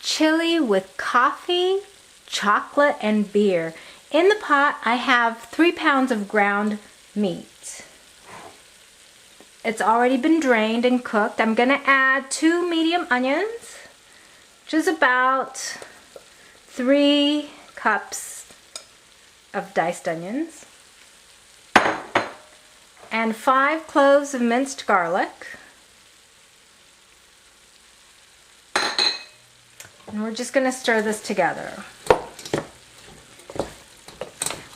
chili with coffee, chocolate, and beer. In the pot, I have 3 pounds of ground meat. It's already been drained and cooked. I'm gonna add 2 medium onions, which is about 3 cups of diced onions, and 5 cloves of minced garlic. And we're just gonna stir this together.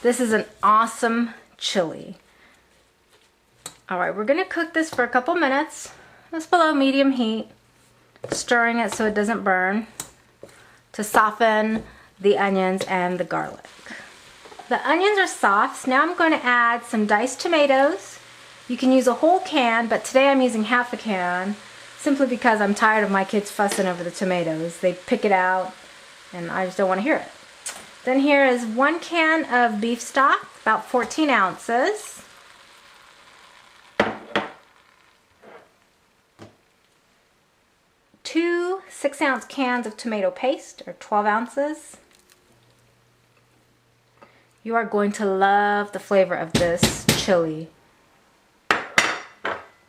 This is an awesome chili. All right, we're gonna cook this for a couple minutes, just below medium heat, stirring it so it doesn't burn, to soften the onions and the garlic. The onions are soft, so now I'm going to add some diced tomatoes. You can use a whole can, but today I'm using half a can, simply because I'm tired of my kids fussing over the tomatoes. They pick it out, and I just don't want to hear it. Then here is 1 can of beef stock, about 14 ounces. 2 6-ounce cans of tomato paste, or 12 ounces. You are going to love the flavor of this chili.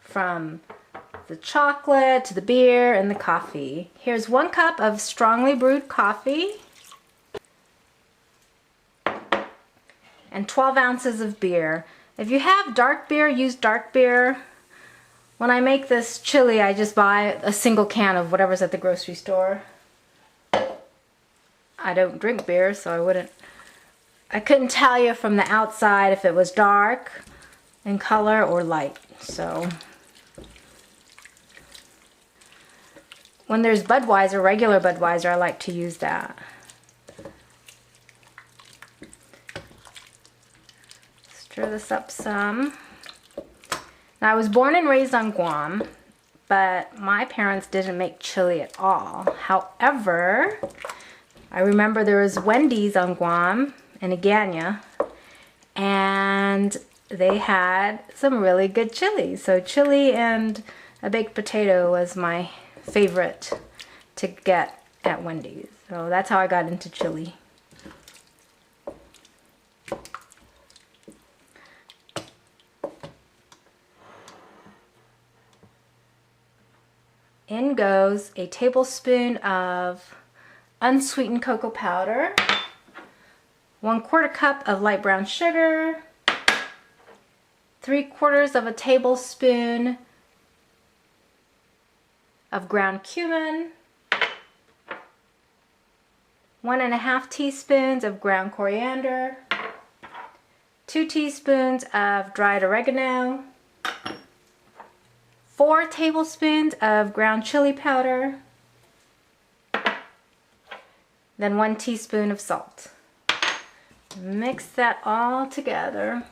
From the chocolate to the beer and the coffee. Here's 1 cup of strongly brewed coffee and 12 ounces of beer. If you have dark beer, use dark beer. When I make this chili, I just buy a single can of whatever's at the grocery store. I don't drink beer, so I couldn't tell you from the outside if it was dark in color or light. So when there's Budweiser, regular Budweiser, I like to use that. Stir this up some. Now, I was born and raised on Guam, but my parents didn't make chili at all. However, I remember there was Wendy's on Guam in Agana, and they had some really good chili. So chili and a baked potato was my favorite to get at Wendy's. So that's how I got into chili. In goes a tablespoon of unsweetened cocoa powder, 1/4 cup of light brown sugar, 3/4 of a tablespoon of ground cumin, 1½ teaspoons of ground coriander, 2 teaspoons of dried oregano, 4 tablespoons of ground chili powder, then 1 teaspoon of salt. Mix that all together.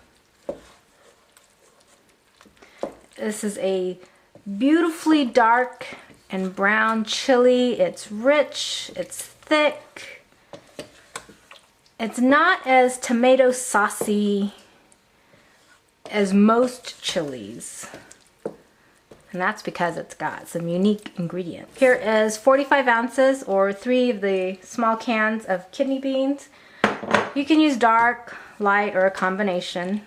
This is a beautifully dark and brown chili. It's rich, it's thick. It's not as tomato saucy as most chilies. And that's because it's got some unique ingredients. Here is 45 ounces or 3 of the small cans of kidney beans. You can use dark, light, or a combination.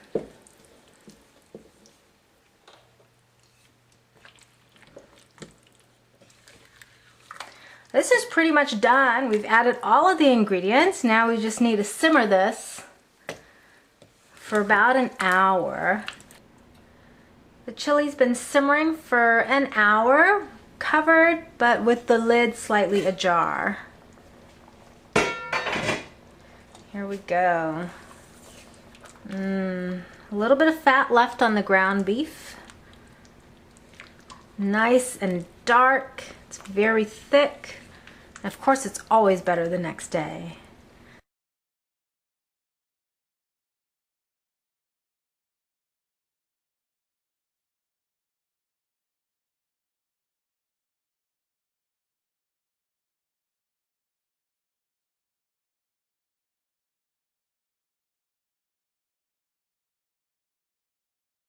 This is pretty much done. We've added all of the ingredients. Now we just need to simmer this for about an hour. The chili's been simmering for an hour, covered, but with the lid slightly ajar. Here we go. A little bit of fat left on the ground beef. Nice and dark. It's very thick. And of course, it's always better the next day.